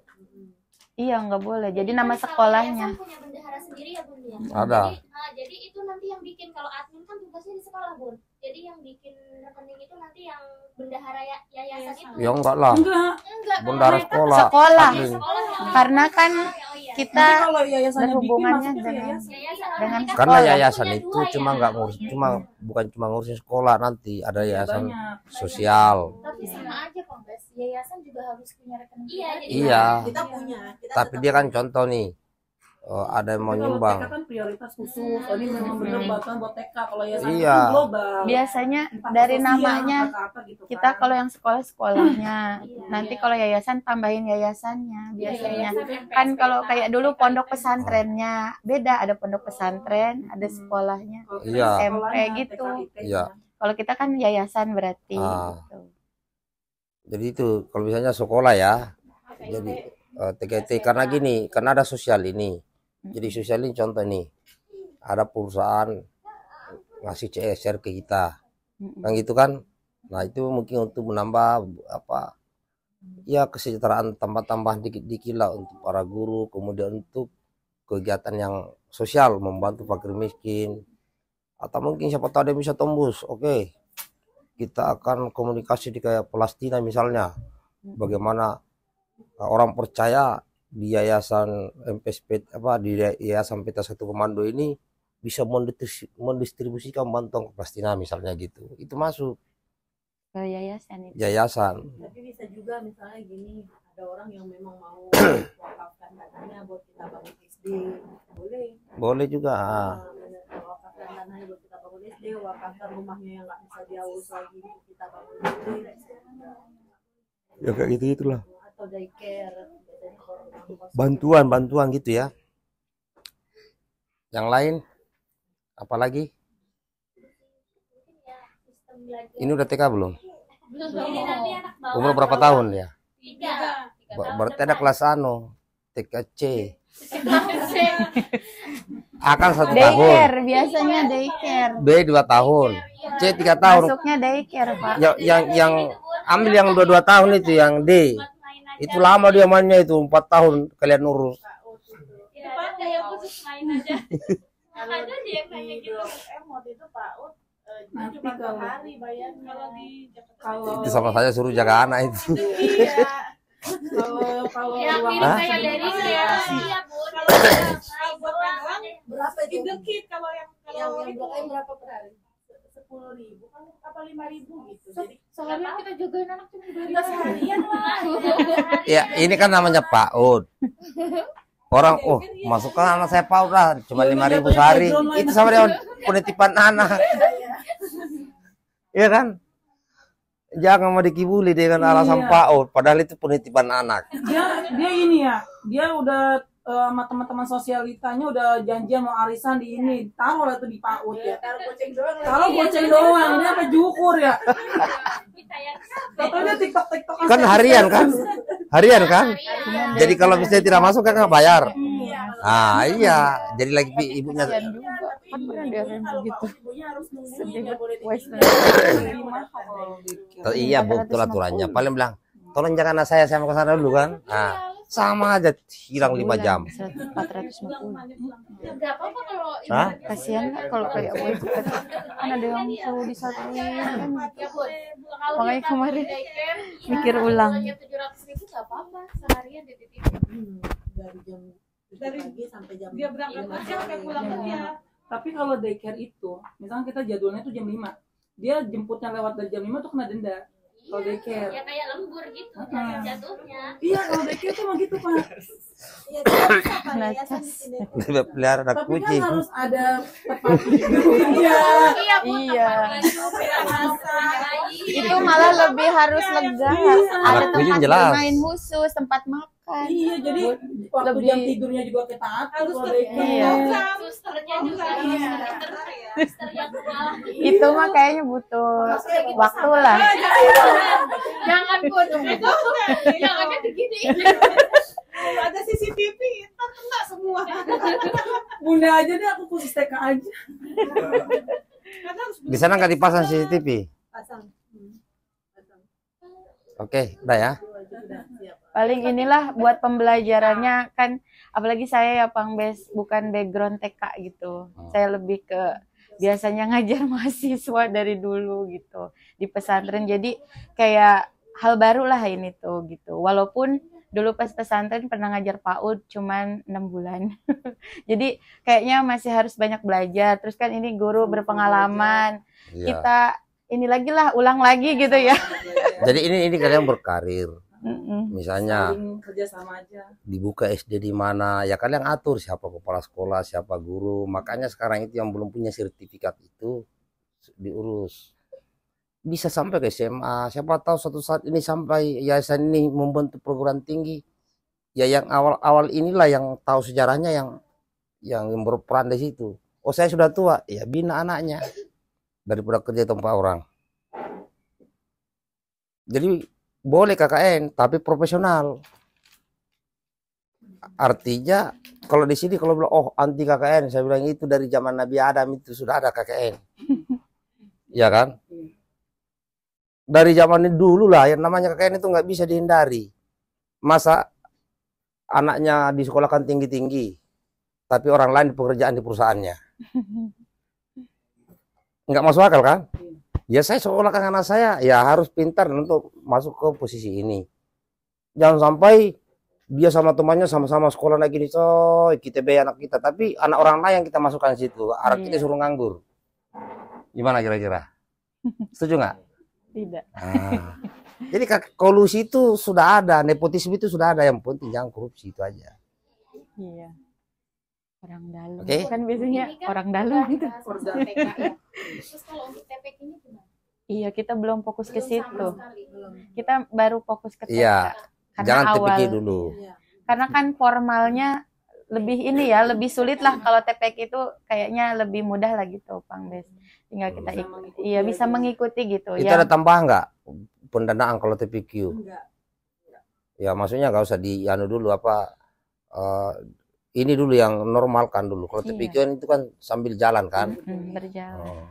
Iya nggak boleh. Jadi nama sekolahnya. punya bendahara sendiri ya Bun ya. Ada. Jadi itu nanti yang bikin kalau admin kan tugasnya di sekolah Bun. Jadi yang bikin rekening itu nanti yang bendahara yayasan itu. Ya enggak lah. Enggak. Enggak, Bendahara sekolah. Sekolah. Admin. sekolah yang Karena kan Nanti kita kalau yayasannya bikin berhubungannya masuknya ke dengan yayasan. dengan Karena sekolah. yayasan itu cuma nggak ngurus, bukan cuma ngurusin sekolah, nanti ada yayasan Banyak. sosial. tapi sama aja Kompes. Yayasan juga harus punya rekening. Iya, pribadi. jadi Iya. kita punya. Kita Tapi tetap dia kan contoh nih, ada yang mau Tapi kalau nyumbang. TK kan prioritas khusus. Oh, ini memang benar bantuan buat TK. Kalau yayasan Iya. itu global. Biasanya Entah dari sosial, namanya apa-apa gitu kita kan. kalau yang sekolahnya. Nanti kalau yayasan tambahin yayasannya biasanya. Kan kalau kayak dulu pondok pesantrennya beda, ada pondok pesantren, ada sekolahnya. Kalau Iya. sekolahnya, SMP gitu. TK, Iya. Kalau kita kan yayasan berarti. Ah. gitu. Jadi itu kalau misalnya sekolah ya, jadi TKT karena gini, karena ada sosial ini. Jadi sosial ini contoh nih, ada perusahaan ngasih CSR ke kita, kan gitu kan. Nah itu mungkin untuk menambah apa ya kesejahteraan, tambah-tambah dikit-dikit lah untuk para guru, kemudian untuk kegiatan yang sosial membantu fakir miskin, atau mungkin siapa tahu ada yang bisa tembus. Oke, kita akan komunikasi di kayak Palestina misalnya, bagaimana orang percaya di yayasan MPSP apa di yayasan Peta Satu Komando ini bisa mendistribusikan bantuan ke Palestina misalnya gitu, itu masuk ke yayasan itu. yayasan. Tapi bisa juga misalnya gini, ada orang yang memang mau wakafkan dananya buat kita bangun SD, boleh juga. wakafkan dananya buat kita bangun SD, wakafkan rumahnya yang nggak bisa diurus lagi kita bangun SD, Ya kayak gitu itulah, atau daycare, biasanya kalau bantuan gitu ya. Yang lain apalagi? Ini udah TK belum? Ini nanti anak bawah. Umur berapa tahun ya? 3. Berarti ada kelas TK C. Akan 1 tahun. Daycare, biasanya daycare. B 2 tahun. C 3 tahun. Masuknya daycare, Pak. Yang ambil yang 2 tahun itu yang D. Itu lama dia mainnya itu 4 tahun kalian urus. Ya, ada kayak khusus main aja. Ada dia yang nanya gitu. Waktu itu PAUD Nanti cuma per kalau- hari bayarnya. Kalau di Jakarta Kalau Itu sama saya suruh jaga anak itu. iya. kalau Ya mirip Hah? kayak dari ya. Iya, Bu. Kalau buat Magelang berapa itu? in the kit kalau yang Yang itu blok M berapa per hari? 10.000 kan apa 5.000 gitu. Jadi Seharian kita jagain anak cuma 2 nggak seharian lah. Ya, ini kan namanya PAUD. Orang, masukkan anak saya PAUD lah, cuma 5.000 sehari. Itu sama dengan penitipan anak. Iya kan? Jangan mau dikibuli dengan alasan Iya. PAUD, padahal itu penitipan anak. dia ini ya, dia udah sama teman-teman sosialitanya udah janjian mau arisan di ini, taruh lah itu di PAUD ya. Taruh goceng doang lagi. Taruh goceng doang, dia apa jukur ya. Kita yang Contohnya TikTok Kan harian kan? Harian kan? Jadi kalau misalnya tidak masuk kan nggak bayar. Ah iya, jadi lagi ibunya. Kasihan juga. Kan pernah dia kayak Kalau begitu. PAUD ibunya harus nungguin, Sedih nggak boleh banget. dikirim. Oh, iya bu, betul aturannya. Paling bilang, tolong jangan anak saya mau ke sana dulu kan. Nah, sama aja hilang 5 jam. 450. Nggak apa-apa kalau Hah? Kasihan nggak kalau kayak gue itu kan ada yang perlu disatuin kan. ya Bu. Kalau Makanya kita kemarin daycare, mikir ulang. 700.000 nggak apa-apa seharian dititipin. Dari jam 7 Dari pagi sampai jam Dia berangkat 5 kerja sampai pulang Iya. kerja. Tapi kalau daycare itu, misalnya kita jadwalnya tuh jam 5. Dia jemputnya lewat dari jam 5 tuh kena denda. Kalau daycare. ya kayak lembur gitu jatuhnya. Iya, kalau daycare tuh emang gitu, Pak. Iya, tidak bisa Pak, yayasan di sini. Pelihara anak Tapi kan kucing. harus ada tempat tidurnya. Iya, Bu. Iya. Lagi. Itu malah lebih harus lega. Ada Anak kucing tempat jelas. bermain khusus, tempat makan. Iya, jadi waktu lebih- jam tidurnya juga kita atur Harus kalau ke daycare. Iya. Susternya juga Iya. suster yang malah. Itu mah kayaknya butuh waktu lah. Jangan pun itu jangannya begini. Kalau ada CCTV, ntar kena semua. Bunda aja deh, aku khusus TK aja. Karena harus Di sana nggak dipasang CCTV. Pasang. Pasang. Oke, udah ya. Sudah siap. Paling inilah buat pembelajarannya kan, apalagi saya ya Pang Bes bukan background TK gitu. Saya lebih ke biasanya ngajar mahasiswa dari dulu gitu di pesantren. Jadi kayak hal baru lah ini tuh gitu. Walaupun dulu pas pesantren pernah ngajar PAUD cuman 6 bulan. Jadi kayaknya masih harus banyak belajar. Terus kan ini guru berpengalaman. Iya. Kita ini lagi lah, ulang lagi gitu ya. Jadi ini kalian berkarir. Mm-mm. Misalnya Saling kerja sama aja. dibuka SD di mana, ya kalian atur siapa kepala sekolah, siapa guru. Makanya sekarang itu yang belum punya sertifikat itu diurus. Bisa sampai ke SMA. Siapa tahu suatu saat ini sampai yayasan ini membentuk perguruan tinggi. Ya yang awal-awal inilah yang tahu sejarahnya yang berperan di situ. Oh saya sudah tua, ya bina anaknya daripada kerja di tempat orang. Jadi boleh KKN tapi profesional. Artinya kalau di sini kalau bilang oh anti KKN, saya bilang itu dari zaman Nabi Adam itu sudah ada KKN. Ya kan? Dari zaman ini dulu lah yang namanya KKN itu nggak bisa dihindari. Masa anaknya disekolahkan tinggi-tinggi, tapi orang lain di pekerjaan di perusahaannya. Nggak masuk akal kan? Ya saya sekolahkan anak saya, ya harus pintar untuk masuk ke posisi ini. Jangan sampai dia sama temannya sama-sama sekolah lagi nih, so kita bayar anak kita, tapi anak orang lain yang kita masukkan di situ, anak kita suruh nganggur. Gimana kira-kira? Setuju nggak? Tidak. Nah, jadi kolusi itu sudah ada, nepotisme itu sudah ada, yang penting jangan korupsi itu aja. Iya. Orang dalam. Oke. Kan biasanya Ini kan orang dalam udah itu. dibahas soal TPK ya. Terus kalau untuk TPK-nya gimana? Iya, kita belum fokus ke Belum situ. sama sekali. Kita baru fokus ke TPK. Iya, Karena jangan awal, TPK dulu. karena kan formalnya lebih ini ya, lebih sulit lah. Kalau TPK itu kayaknya lebih mudah lah gitu, Pang Des. Tinggal kita iya bisa mengikuti gitu. Itu Ya, ada tambahan nggak pendanaan kalau TPQ? Enggak. Ya maksudnya nggak usah dianu dulu apa ini dulu yang normalkan dulu. Kalau Iya. TPQ itu kan sambil jalan kan. berjalan. Oh.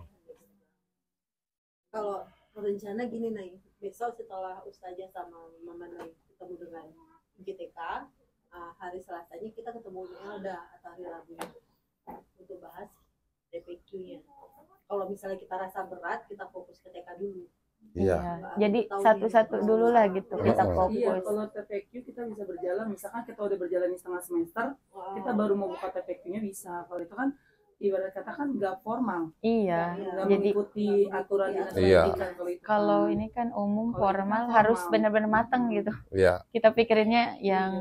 Kalau rencana gini Nay, besok setelah Ustazah sama Mama Nay ketemu dengan GTK, hari Selasanya kita ketemu Elda atau hari Rabunya untuk bahas TPQ-nya. Kalau misalnya kita rasa berat, kita fokus ke TK dulu. Iya. Jadi satu-satu dulu lah gitu kita Iya. fokus. Iya, kalau TPQ kita bisa berjalan, misalkan kita udah berjalan setengah semester, kita baru mau buka TPQ-nya bisa. Kalau itu kan ibarat kata kan nggak formal, Iya. nggak Jadi mengikuti aturan dinas Iya. pendidikan. Kalau itu kalau ini kan umum Kalau itu kan formal formal. harus benar-benar matang gitu. Iya. Kita pikirinnya yang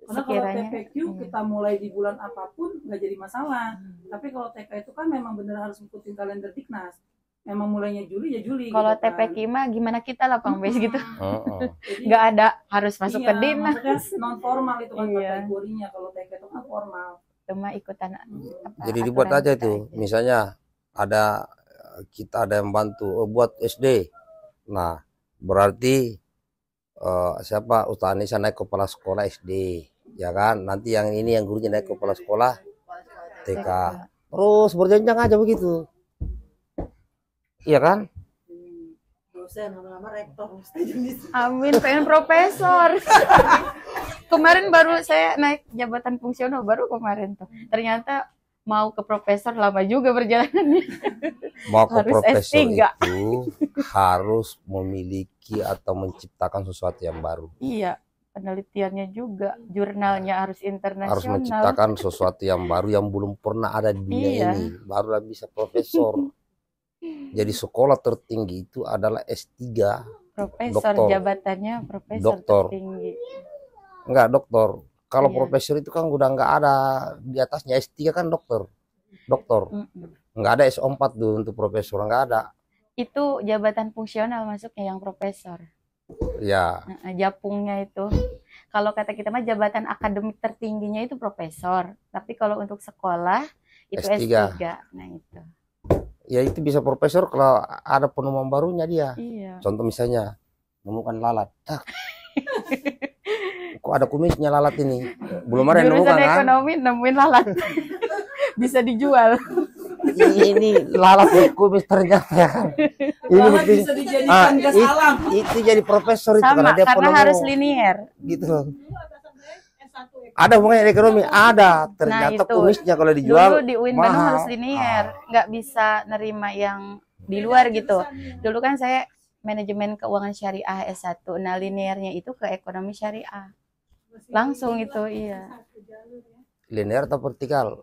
Karena kalau sekiranya TPQ kita mulai di bulan apapun nggak jadi masalah. Tapi kalau TK itu kan memang benar harus ngikutin kalender Diknas. Memang mulainya Juli ya Juli. kalau gitu kan. TPK mah gimana kita lah Pang Bes gitu. Heeh. Jadi, Nggak ada harus masuk ke dinas. non formal itu kan Iya. kategorinya. Kalau TK itu kan formal. Cuma ikutan Jadi dibuat aturan aja kita itu. aja. Misalnya ada kita ada yang bantu buat SD. Nah, berarti siapa Ustaz Anissa naik kepala sekolah SD, ya kan? Nanti yang ini yang gurunya naik kepala sekolah TK. Terus berjenjang aja begitu. Iya kan? Dosen lama-lama rektor Ustazah Nisa. Amin, pengen profesor. Kemarin baru saya naik jabatan fungsional baru kemarin tuh. Ternyata mau ke profesor lama juga perjalanannya. Mau ke Harus profesor S3. itu harus memiliki atau menciptakan sesuatu yang baru. Iya, penelitiannya juga, jurnalnya harus Harus internasional. menciptakan sesuatu yang baru yang belum pernah ada di dunia Iya. ini. Barulah bisa profesor. Jadi sekolah tertinggi itu adalah S3. Profesor Doktor. jabatannya profesor Doktor. tertinggi. Enggak doktor. Kalau Iya. profesor itu kan udah enggak ada di atasnya S3 kan dokter. Doktor. Mm-mm. Enggak ada S4 tuh untuk profesor, enggak ada. Itu jabatan fungsional masuknya yang profesor. Ya, Japungnya itu. Kalau kata kita mah jabatan akademik tertingginya itu profesor. Tapi kalau untuk sekolah itu S3. S3. Nah itu. ya itu bisa profesor kalau ada penemuan barunya dia. Iya. Contoh misalnya menemukan lalat. Tak. Kok ada kumisnya lalat ini? Belum ada yang Jurusan nemukan kan? ekonomi nemuin lalat. Bisa dijual. Ini lalat kumis ternyata ya kan. Ini Lalat bukti. bisa dijadikan gas alam. Itu jadi profesor itu Sama, dia karena penemu. harus linier. Gitu loh. Ada hubungannya ekonomi, ada. Ternyata itu. kumisnya kalau dijual Dulu di UIN Bandung mahal. harus linier, nggak bisa nerima yang di luar gitu. Dulu kan saya manajemen keuangan syariah S1. Nah, liniernya itu ke ekonomi syariah. Langsung itu, iya. Linear atau vertikal?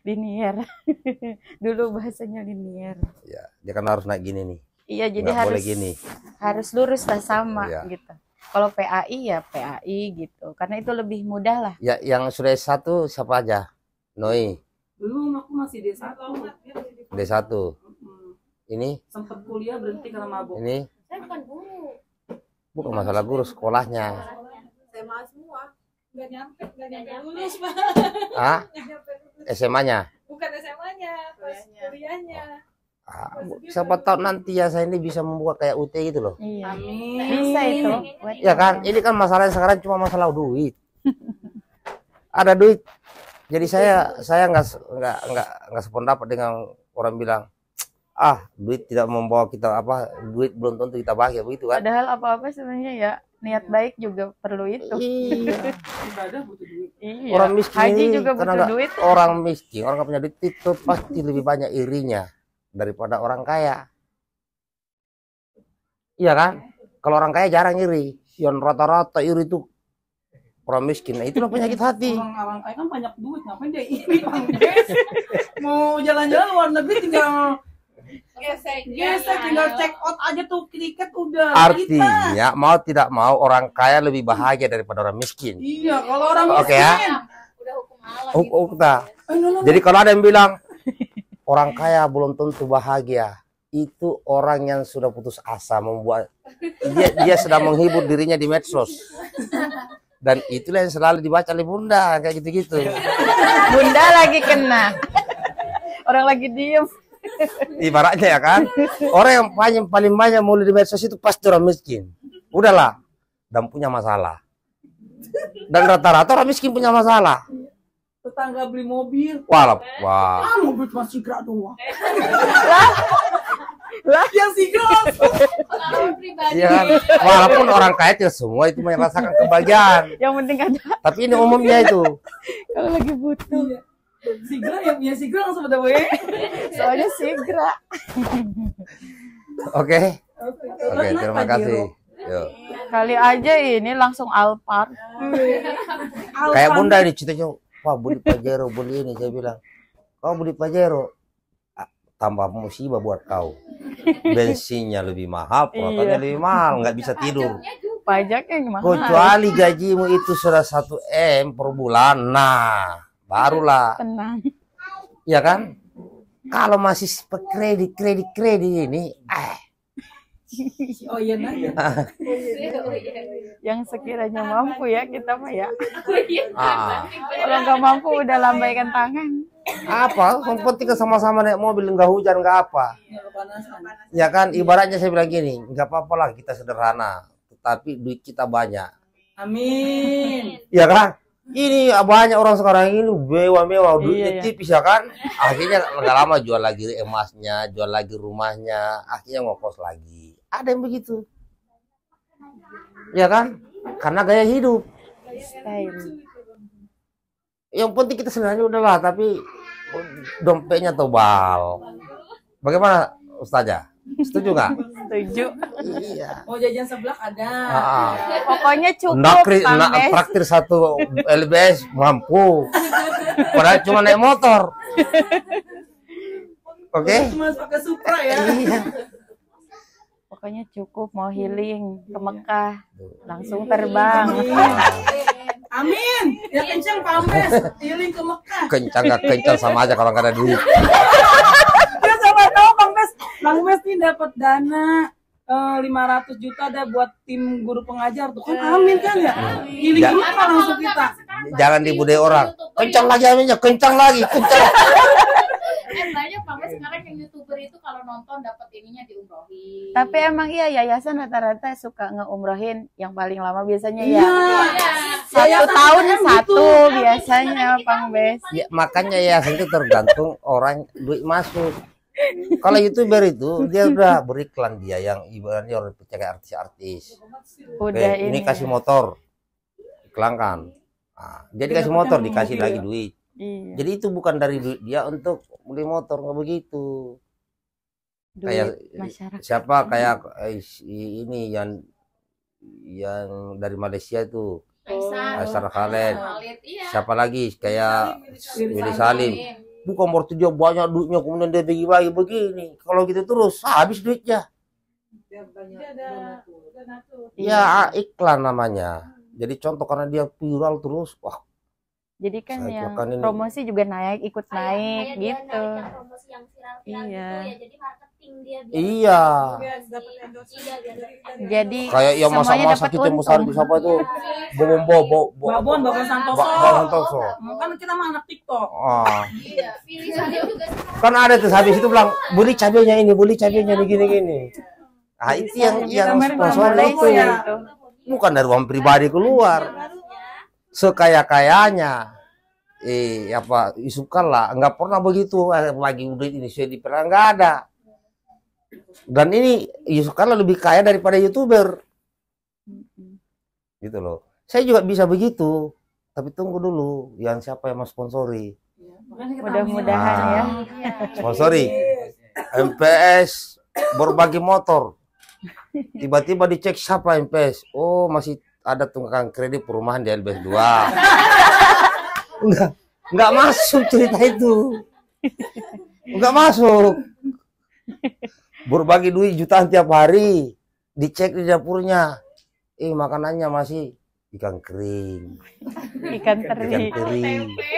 Linier. Dulu bahasanya linier. Ya, dia kan harus naik gini nih. Iya, jadi Nggak harus boleh gini. harus lurus lah sama Iya. gitu. Kalau PAI ya PAI gitu. Karena itu lebih mudah lah. Ya, yang sudah S1 siapa aja? Noi, Belum, aku masih D1. D1. Ini, Sempat kuliah berhenti karena mabuk. ini Saya bukan guru. bukan masalah guru sekolahnya. SMA semua. Nggak nyampe lulus, Pak. Ah, Nggak nyampe lulus. SMA-nya. Bukan SMA-nya, pas kuliahnya. Ah, siapa tahu nanti ya saya ini bisa membuat kayak UT gitu loh. Iya. Amin. Bisa itu. Buat Ya kan, ini kan masalahnya sekarang cuma masalah duit. ada duit. Jadi saya nggak sependapat dengan orang bilang, duit tidak membawa kita duit belum tentu kita bahagia, begitu kan? Padahal apa-apa sebenarnya ya niat baik juga perlu itu. Iya. Ibadah butuh duit. Iya. Orang miskin Haji ini juga karena butuh duit. orang miskin, orang nggak punya duit itu pasti lebih banyak irinya daripada orang kaya. Iya kan? Kalau orang kaya jarang iri, yang rata-rata iri itu orang miskin. Nah, itulah penyakit hati. Orang kaya kan banyak duit, ngapain dia iri? Mau jalan-jalan luar negeri tinggal gesek, tinggal check out aja tuh tiket udah. Artinya mau tidak mau orang kaya lebih bahagia daripada orang miskin. Iya, kalau orang miskin. Oke ya. Udah hukum Allah Hukum gitu. kita. Jadi kalau ada yang bilang orang kaya belum tentu bahagia, itu orang yang sudah putus asa, membuat dia sedang menghibur dirinya di medsos. Dan itulah yang selalu dibaca oleh bunda kayak gitu-gitu. Bunda lagi kena. Orang lagi diem. Ibaratnya ya kan, orang yang paling banyak mulai di medsos itu pasti orang miskin. Udahlah, dan punya masalah. Dan rata-rata orang miskin punya masalah. Tetangga beli mobil. Wah. Mobil cuma Sigra doang. Lah yang Sigra langsung. Pengalaman pribadi. Iya kan? Walaupun orang kaya tidak semua itu merasakan kebahagiaan. yang penting ada Tapi ini umumnya itu. kalau lagi butuh. Iya. Sigra yang punya Sigra langsung pada we. Soalnya segera. Oke, Oke, terima kasih. Yuk. Kali aja ini langsung Alphard. Kayak bunda ini ceritanya, wah beli Pajero, beli ini. Saya bilang, kau beli Pajero, tambah musibah buat kau. Bensinnya lebih mahal, perotannya lebih mahal, nggak bisa tidur. Pajaknya gimana? Kecuali gajimu itu sudah 1 M per bulan, nah barulah, Tenang. ya kan? Kalau masih kredit ini, Oh iya nanya. Yang sekiranya mampu ya kita mah ya. ah, Kalau nggak mampu udah lambaikan tangan. apa? Yang penting sama-sama naik mobil, nggak hujan, nggak apa. Ya, kepanasan. Ya kan, ibaratnya saya bilang gini, nggak apa-apa lah kita sederhana, tapi duit kita banyak. Amin. Ya kan? Ini banyak orang sekarang ini mewah-mewah, duitnya Iya. tipis ya kan? Akhirnya nggak lama jual lagi emasnya, jual lagi rumahnya, akhirnya ngokos lagi. Ada yang begitu. Ya kan? Karena gaya hidup. Style. Yang penting kita sebenarnya udahlah, tapi dompetnya tebal. Bagaimana Ustazah? Setuju nggak? Setuju. Iya. Mau jajan seblak ada. Pokoknya cukup Pambes. Traktir 1 LBS mampu. Padahal cuma naik motor. Oke? Cuma pakai Supra ya. Iya. Pokoknya cukup mau healing ke Mekah. Langsung terbang. Amin. Ya kencang Pambes. Healing ke Mekah. Kencang nggak kencang sama aja kalau nggak ada duit. Ya sama tahu Bang Bes nih dapat dana 500 juta ada buat tim guru pengajar tuh kan amin kan ya. Healing ke Mekah langsung kita. Jangan dibudai orang. Kencang lagi aminnya, kencang lagi, kencang. Banyak banget sekarang yang YouTuber itu kalau nonton dapat ininya diumrohin. Tapi emang iya yayasan rata-rata suka ngeumrohin yang paling lama biasanya ya. Iya. 1 tahun Yayasan satu gitu. biasanya Pambes. Ya, makanya ya itu tergantung orang duit masuk. Kalau YouTuber itu dia udah beriklan, dia yang ibaratnya orang percaya artis-artis. Udah Oke, ini kasih motor, iklankan. Nah, jadi kasih motor dikasih lagi duit. Iya. Jadi itu bukan dari duit dia untuk beli motor, nggak begitu. Duit Kayak masyarakat. siapa kayak ini yang dari Malaysia itu, Aisar Khaled. Iya. Siapa lagi kayak Willy Salim. Bukan berarti dia banyak duitnya kemudian dia bagi-bagi begini. Kalau gitu terus habis duitnya. Ya iklan namanya. Jadi contoh karena dia viral terus, wah. Jadi kan Saya yang kira kan ini- promosi juga naik, ikut naik Kayak dia gitu. narik yang promosi yang viral-viral Iya. gitu ya jadi marketing dia biar Iya. iya biar Jadi Kayak yang semuanya masa-masa dapat kita untung. besar itu siapa itu? Babon Santoso. Santoso. Kan kita mah anak TikTok. Ah. Iya, pilih saja juga sih. Kan ada tuh habis itu bilang, beli cabenya ini, beli cabenya gini. Ah itu yang sponsor itu ya. bukan dari uang pribadi keluar. Sekaya-kayanya isukan lah, nggak pernah begitu bagi duit ini saya pernah nggak ada. Dan ini isukan lah lebih kaya daripada YouTuber, gitu loh. Saya juga bisa begitu, tapi tunggu dulu, yang siapa yang mau sponsori? Mudah-mudahan ya. Sponsori MPS berbagi motor. Tiba-tiba dicek siapa MPS. Oh, masih ada tunggakan kredit perumahan di LBS 2. Enggak masuk cerita itu. Enggak masuk. Berbagi duit jutaan tiap hari. Dicek di dapurnya. Makanannya masih ikan kering. Ikan teri.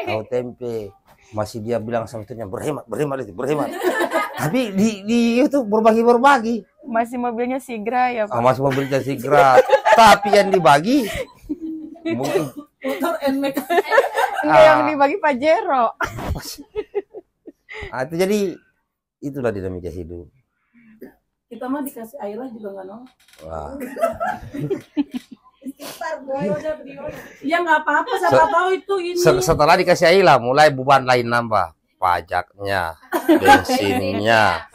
Tahu tempe. Masih dia bilang sama istrinya berhemat itu, berhemat. Tapi di itu berbagi. Masih mobilnya Sigra ya, Pak. Masih mobilnya Sigra. Tapi yang dibagi mungkin motor NMAX. Yang dibagi Pajero. Itu jadi itulah dinamika hidup. Kita mah dikasih air lah juga nggak nol. Wah. Ya nggak apa-apa, siapa tahu itu ini. Setelah dikasih air lah, mulai beban lain nambah. Pajaknya, bensinnya,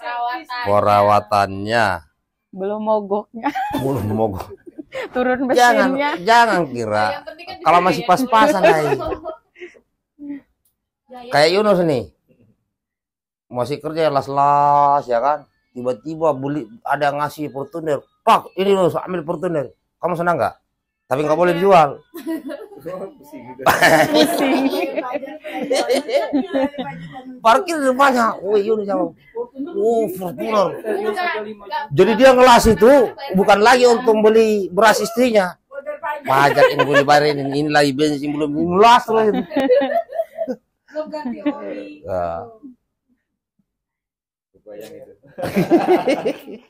perawatannya, belum mogoknya. Turun mesinnya. Jangan kira kalau masih pas-pasan aja. Kayak Yunus nih, masih kerja las-las ya kan, tiba-tiba ada yang ngasih Fortuner, Pak ini Yunus ambil Fortuner, kamu senang nggak? Tapi nggak boleh dijual. Parkir di depannya, Yunus sama, Fortuner. Jadi dia ngelas itu bukan lagi untuk beli beras istrinya, pajak yang boleh bayar ini lagi bensin belum ngelas terus. Belum ganti oli. Bayang itu.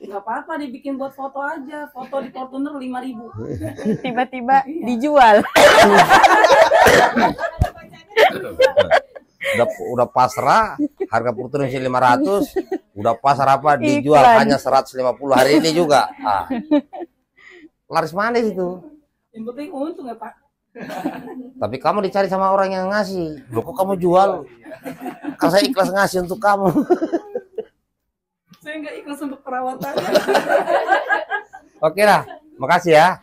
Nggak apa-apa dibikin buat foto aja, foto di Fortuner 5.000. Tiba-tiba dijual. udah pasrah, harga Fortuner 500, udah pasrah apa dijual Iklan. hanya 150 hari ini juga. Laris manis itu. Yang penting untung ya Pak. Tapi kamu dicari sama orang yang ngasih. Loh kok kamu jual? Kan saya ikhlas ngasih untuk kamu. Saya nggak ikhlas untuk perawatan. Oke lah, makasih ya.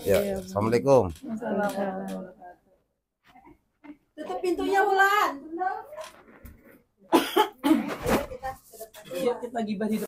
Ya, Assalamualaikum. Tutup pintunya Wulan. Yuk kita gibah di